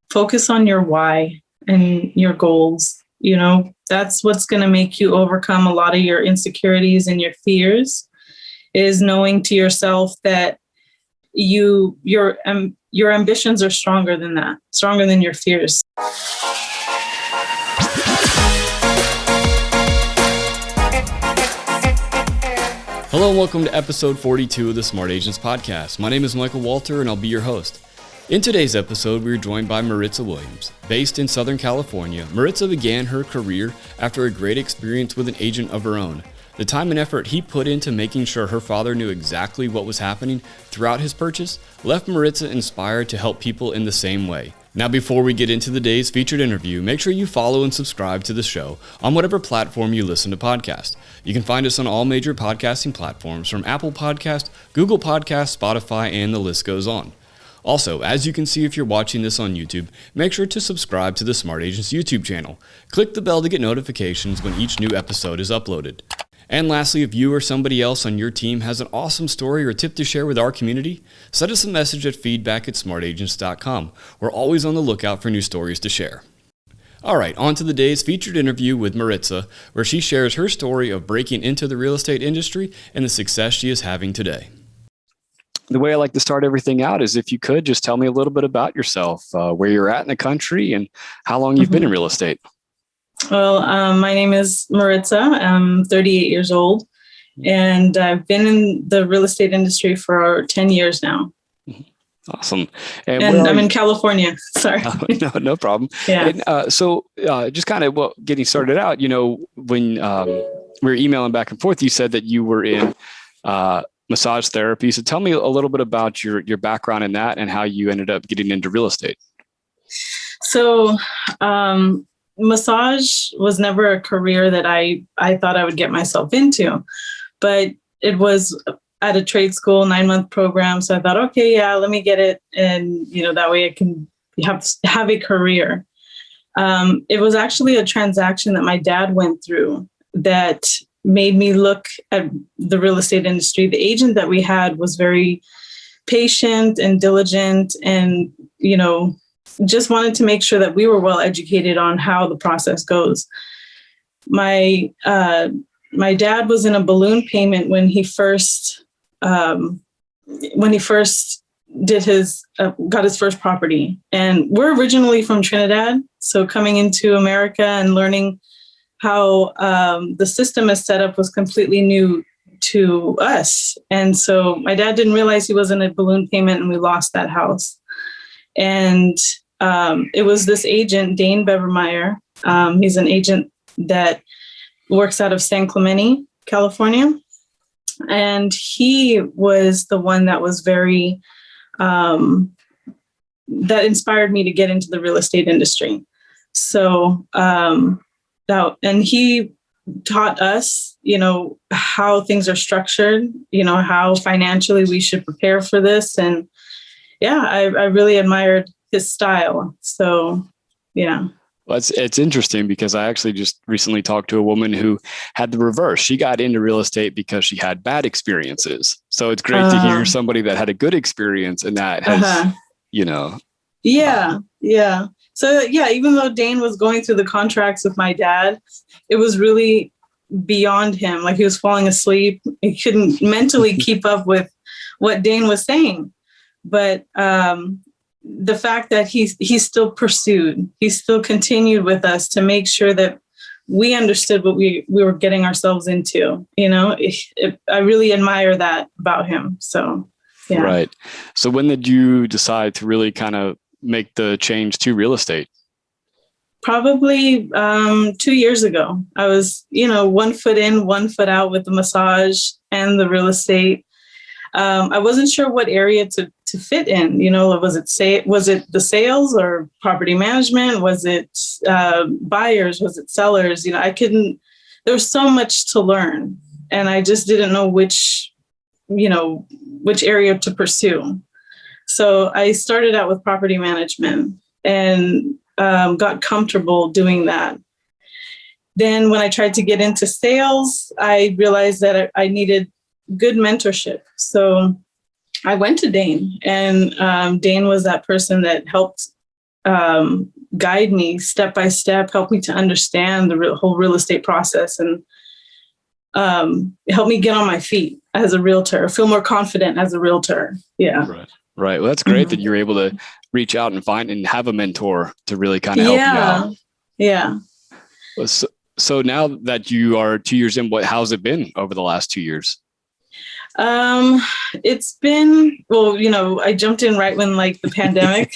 focus on your why and your goals. That's what's going to make you overcome a lot of your insecurities and your fears, is knowing to yourself that your ambitions are stronger than that, stronger than your fears. Hello and welcome to episode 42 of the Smart Agents Podcast. My name is Michael Walter and I'll be your host. In today's episode, we are joined by Maritza Williams. Based in Southern California, Maritza began her career after a great experience with an agent of her own. The time and effort he put into making sure her father knew exactly what was happening throughout his purchase left Maritza inspired to help people in the same way. Now, before we get into the day's featured interview, make sure you follow and subscribe to the show on whatever platform you listen to podcasts. You can find us on all major podcasting platforms from Apple Podcasts, Google Podcasts, Spotify, and the list goes on. Also, as you can see if you're watching this on YouTube, make sure to subscribe to the Smart Agents YouTube channel. Click the bell to get notifications when each new episode is uploaded. And lastly, if you or somebody else on your team has an awesome story or tip to share with our community, send us a message at feedback@smartagents.com. We're always on the lookout for new stories to share. All right, on to the day's featured interview with Maritza, where she shares her story of breaking into the real estate industry and the success she is having today. The way I like to start everything out is if you could just tell me a little bit about yourself, where you're at in the country and how long you've been in real estate. Well, my name is Maritza. I'm 38 years old, and I've been in the real estate industry for 10 years now. Awesome. And I'm in California. Sorry. No problem. Yeah. And, just kind of getting started out, when we were emailing back and forth, you said that you were in massage therapy. So tell me a little bit about your background in that and how you ended up getting into real estate. So, massage was never a career that I thought I would get myself into, but it was at a trade school 9-month program. So I thought, okay, yeah, let me get it. And, that way I can have a career. It was actually a transaction that my dad went through that made me look at the real estate industry. The agent that we had was very patient and diligent and, just wanted to make sure that we were well educated on how the process goes. My dad was in a balloon payment when he first did got his first property. And we're originally from Trinidad, so coming into America and learning how the system is set up was completely new to us. And so my dad didn't realize he was in a balloon payment, and we lost that house. And it was this agent, Dane Bevermeyer. He's an agent that works out of San Clemente, California. And he was the one that was very, that inspired me to get into the real estate industry. So, and he taught us, how things are structured, how financially we should prepare for this. And yeah, I really admired his style. So, yeah. Well, it's interesting because I actually just recently talked to a woman who had the reverse. She got into real estate because she had bad experiences. So it's great to hear somebody that had a good experience and that has, Yeah. Yeah. So yeah, even though Dane was going through the contracts with my dad, it was really beyond him. Like he was falling asleep. He couldn't mentally keep up with what Dane was saying. But the fact that he still pursued, he still continued with us to make sure that we understood what we were getting ourselves into. I really admire that about him. So, yeah. Right. So when did you decide to really kind of make the change to real estate? Probably 2 years ago. I was, 1 foot in, 1 foot out with the massage and the real estate. I wasn't sure what area to fit in. Was it the sales or property management? Was it buyers? Was it sellers? There was so much to learn, and I just didn't know which area to pursue. So I started out with property management and got comfortable doing that. Then when I tried to get into sales, I realized that I needed good mentorship. So I went to Dane, and Dane was that person that helped guide me step by step, help me to understand the whole real estate process, and help me get on my feet as a realtor, feel more confident as a realtor. Yeah. Right. Well, that's great that you're able to reach out and find and have a mentor to really kind of help you out. Yeah. So now that you are 2 years in, how's it been over the last 2 years? It's been, I jumped in right when the pandemic.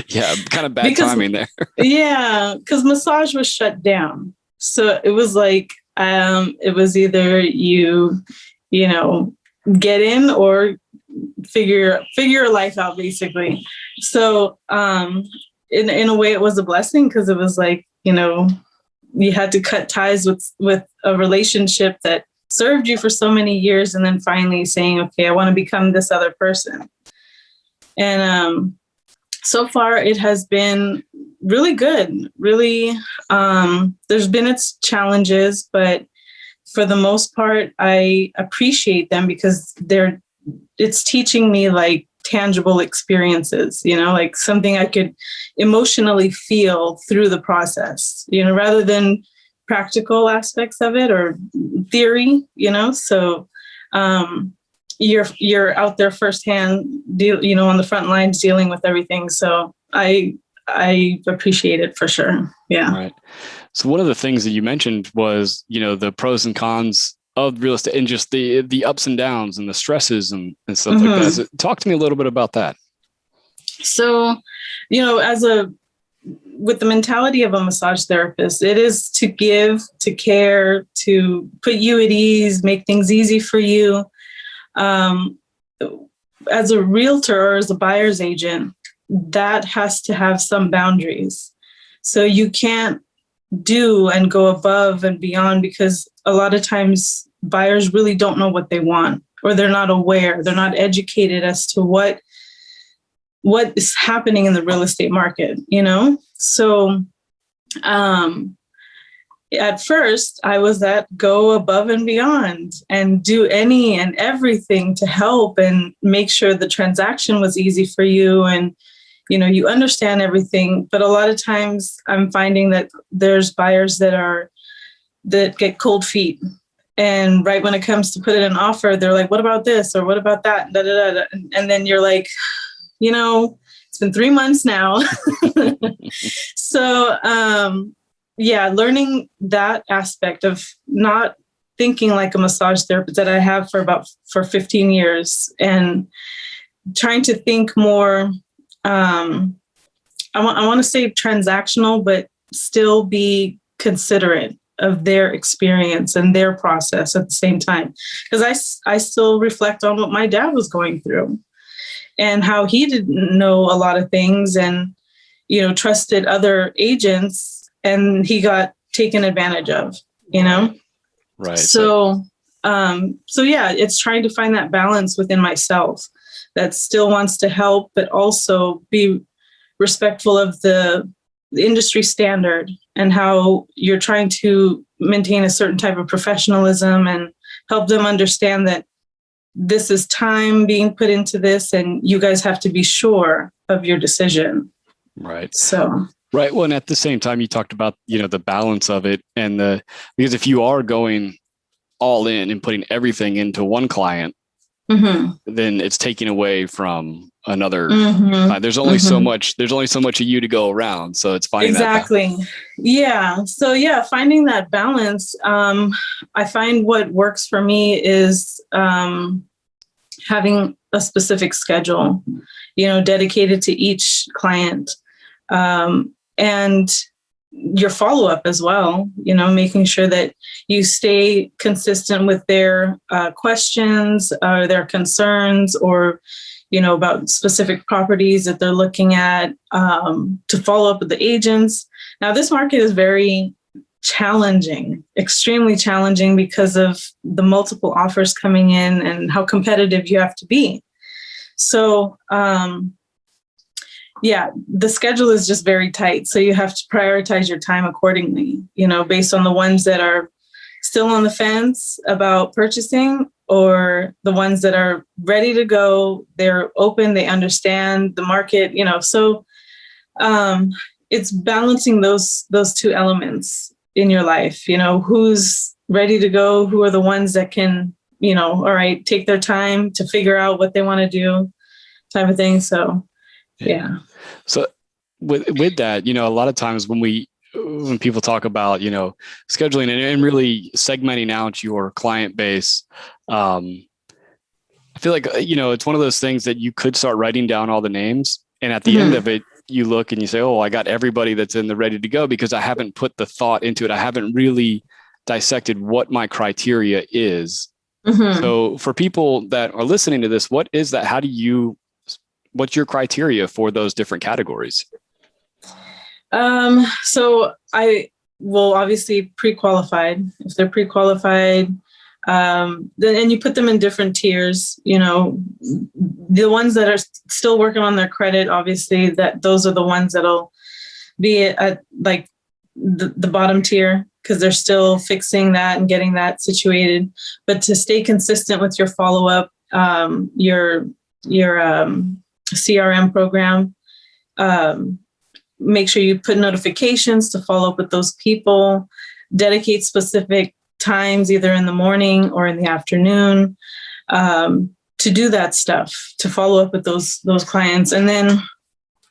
Yeah. Kind of bad timing there. Yeah. Because massage was shut down. So it was it was either you get in or figure your life out, basically. So, in a way it was a blessing, because it was you had to cut ties with a relationship that served you for so many years, and then finally saying, okay, I want to become this other person. And so far it has been really good. Really, there's been its challenges, but for the most part, I appreciate them because it's teaching me tangible experiences, something I could emotionally feel through the process, rather than practical aspects of it or theory, so you're out there firsthand, on the front lines dealing with everything. So I appreciate it for sure. Yeah. Right. So one of the things that you mentioned was, the pros and cons of real estate and just the ups and downs and the stresses and stuff like that. So talk to me a little bit about that. So, with the mentality of a massage therapist, it is to give, to care, to put you at ease, make things easy for you. As a realtor or as a buyer's agent, that has to have some boundaries. So you can't do and go above and beyond, because a lot of times buyers really don't know what they want, or they're not aware, they're not educated as to what is happening in the real estate market, So at first I was go above and beyond and do any and everything to help and make sure the transaction was easy for you, and you understand everything. But a lot of times I'm finding that there's buyers that get cold feet. And right when it comes to put in an offer, they're like, what about this? Or what about that? Da, da, da. And then you're like, it's been 3 months now. So, learning that aspect of not thinking like a massage therapist that I have for 15 years, and trying to think more, I want to say transactional, but still be considerate of their experience and their process at the same time. Because I still reflect on what my dad was going through and how he didn't know a lot of things, and, trusted other agents, and he got taken advantage of, Right. So it's trying to find that balance within myself that still wants to help, but also be respectful of the industry standard and how you're trying to maintain a certain type of professionalism and help them understand that this is time being put into this, and you guys have to be sure of your decision. Right. So. Right. Well, and at the same time, you talked about, the balance of it, and because if you are going all in and putting everything into one client, then it's taking away from another. There's only so much of you to go around. So it's finding exactly. that. Yeah. So finding that balance. I find what works for me is having a specific schedule, dedicated to each client. And your follow-up as well, making sure that you stay consistent with their questions, their concerns, or, about specific properties that they're looking at, to follow up with the agents. Now, this market is very challenging, extremely challenging, because of the multiple offers coming in and how competitive you have to be. So, the schedule is just very tight. So you have to prioritize your time accordingly, based on the ones that are still on the fence about purchasing, or the ones that are ready to go. They're open, they understand the market, So It's balancing those two elements in your life. Who's ready to go, who are the ones that can, all right, take their time to figure out what they want to do, type of thing. So, yeah. So with that, a lot of times when people talk about, scheduling and really segmenting out your client base, I feel like, it's one of those things that you could start writing down all the names. And at the end of it, you look and you say, oh, I got everybody that's in the ready to go, because I haven't put the thought into it. I haven't really dissected what my criteria is. So for people that are listening to this, what is that? What's your criteria for those different categories? So I will obviously pre-qualified. If they're pre-qualified, then, and you put them in different tiers, the ones that are still working on their credit, obviously those are the ones that'll be at like the bottom tier, because they're still fixing that and getting that situated. But to stay consistent with your follow-up, your CRM program, make sure you put notifications to follow up with those people, dedicate specific times, either in the morning or in the afternoon, to do that stuff, to follow up with those clients. And then,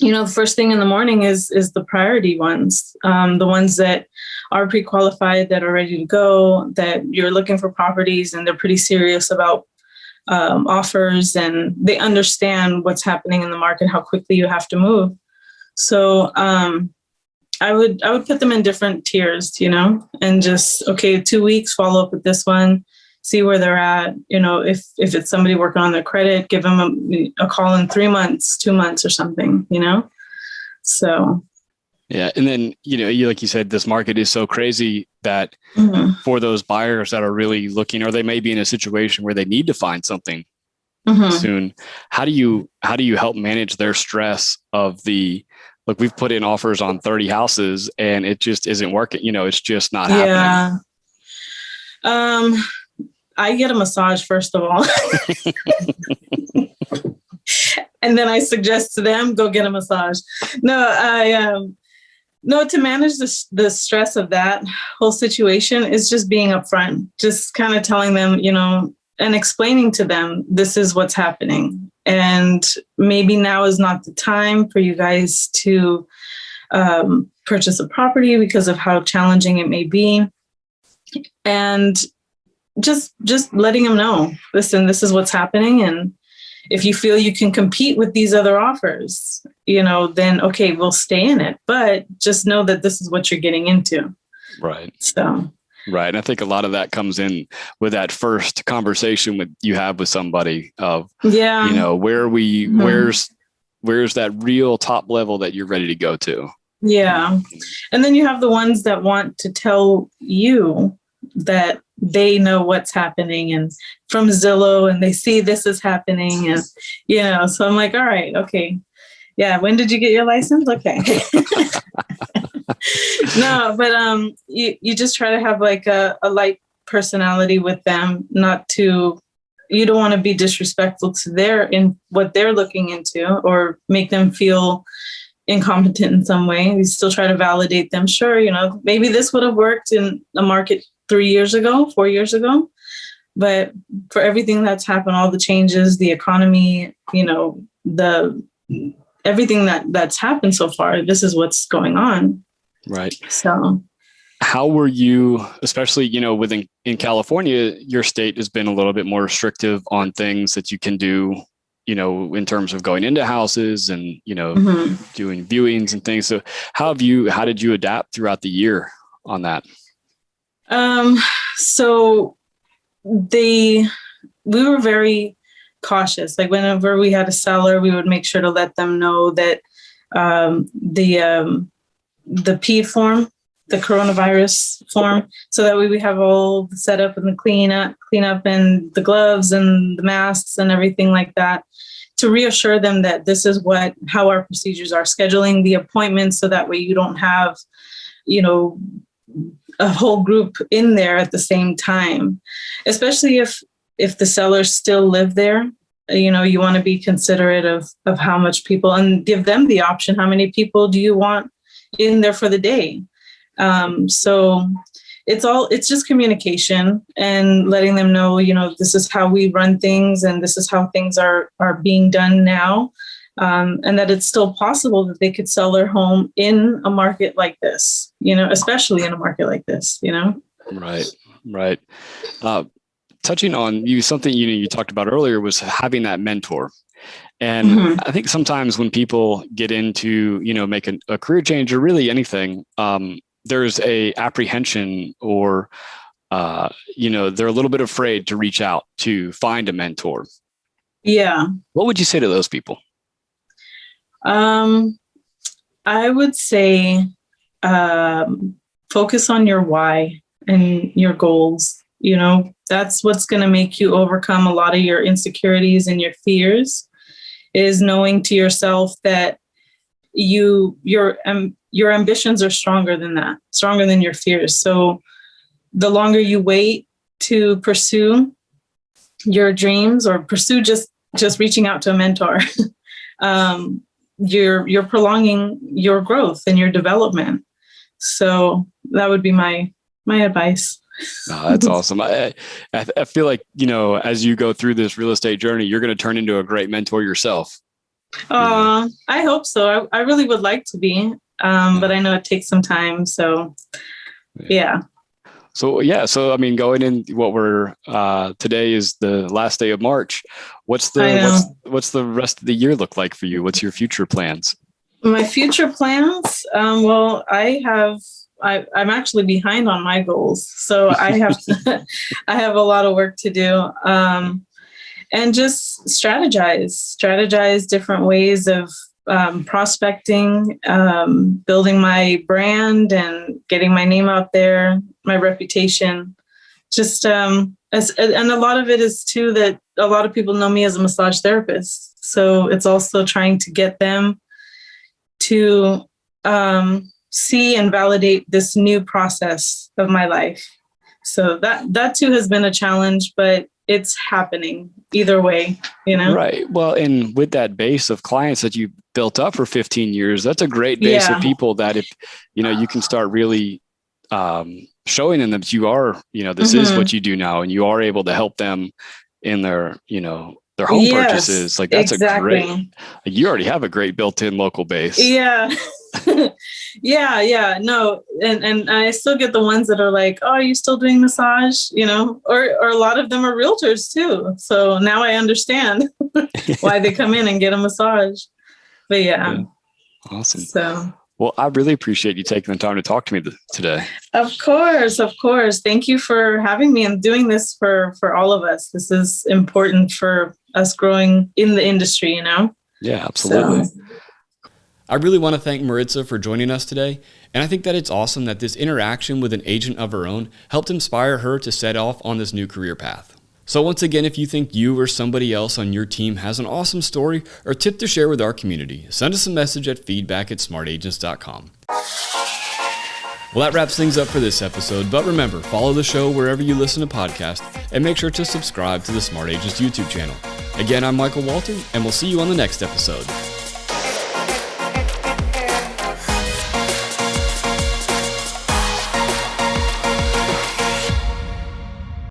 the first thing in the morning is the priority ones, the ones that are pre-qualified, that are ready to go, that you're looking for properties and they're pretty serious about offers, and they understand what's happening in the market, how quickly you have to move. So I would put them in different tiers, and just, 2 weeks, follow up with this one, see where they're at. If it's somebody working on their credit, give them a call in 3 months, 2 months or something, So. Yeah. And then, like you said, this market is so crazy that for those buyers that are really looking, or they may be in a situation where they need to find something soon, how do you help manage their stress of look, we've put in offers on 30 houses and it just isn't working. It's just not happening. Yeah. I get a massage, first of all. And then I suggest to them, go get a massage. No, to manage the stress of that whole situation is just being upfront, just kind of telling them, and explaining to them, this is what's happening. And maybe now is not the time for you guys to purchase a property because of how challenging it may be. And just letting them know, listen, this is what's happening. And if you feel you can compete with these other offers, then okay, we'll stay in it. But just know that this is what you're getting into. Right. So. Right. And I think a lot of that comes in with that first conversation you have with somebody of, where are we, where's that real top level that you're ready to go to? Yeah. And then you have the ones that want to tell you that they know what's happening and from Zillow, and they see this is happening. And, so I'm like, all right, okay. Yeah. When did you get your license? Okay. No, but you just try to have like a light personality with them, you don't want to be disrespectful to what they're looking into, or make them feel incompetent in some way. You still try to validate them. Sure, maybe this would have worked in the market 4 years ago, but for everything that's happened, all the changes, the economy, everything that's happened so far, this is what's going on. Right. So how were you, especially, in California, your state has been a little bit more restrictive on things that you can do, in terms of going into houses and, doing viewings and things. So how did you adapt throughout the year on that? So we were very cautious. Like whenever we had a seller, we would make sure to let them know that, the P form, the coronavirus form, so that way we have all the setup and the clean up and the gloves and the masks and everything like that, to reassure them that this is how our procedures are, scheduling the appointments so that way you don't have, a whole group in there at the same time, especially if the sellers still live there you want to be considerate of how much people, and give them the option. How many people do you want in there for the day? So it's just communication and letting them know, this is how we run things and this is how things are being done now. And that it's still possible that they could sell their home in a market like this, especially in a market like this, Right. Touching on something you talked about earlier was having that mentor. And I think sometimes when people get into, make a career change or really anything, there's a apprehension or, they're a little bit afraid to reach out to find a mentor. Yeah. What would you say to those people? I would say focus on your why and your goals. That's what's going to make you overcome a lot of your insecurities and your fears, is knowing to yourself that your ambitions are stronger than that, stronger than your fears. So the longer you wait to pursue your dreams or pursue just reaching out to a mentor, you're prolonging your growth and your development. So that would be my advice. Oh, that's awesome. I feel like, as you go through this real estate journey, you're going to turn into a great mentor yourself. I hope so. I really would like to be, but I know it takes some time. So, yeah. So going in what we're today is the last day of March. What's the rest of the year look like for you? What's your future plans? My future plans? Well, I'm actually behind on my goals. So I have a lot of work to do. And just strategize different ways of prospecting, building my brand and getting my name out there, my reputation. And a lot of it is too that a lot of people know me as a massage therapist. So it's also trying to get them to see and validate this new process of my life. So that too has been a challenge, but it's happening either way, Right. Well, and with that base of clients that you built up for 15 years, that's a great base of people that if, you can start really showing them that you are, this is what you do now, and you are able to help them in their home purchases. Like that's you already have a great built-in local base. Yeah. Yeah. No. And I still get the ones that are like, oh, are you still doing massage? Or a lot of them are realtors too. So now I understand why they come in and get a massage. But yeah. Awesome. So. Well, I really appreciate you taking the time to talk to me today. Of course. Thank you for having me and doing this for all of us. This is important for us growing in the industry, Yeah, absolutely. So. I really want to thank Maritza for joining us today, and I think that it's awesome that this interaction with an agent of her own helped inspire her to set off on this new career path. So once again, if you think you or somebody else on your team has an awesome story or tip to share with our community, send us a message at feedback@smartagents.com. Well, that wraps things up for this episode, but remember, follow the show wherever you listen to podcasts and make sure to subscribe to the Smart Agents YouTube channel. Again, I'm Michael Walter, and we'll see you on the next episode.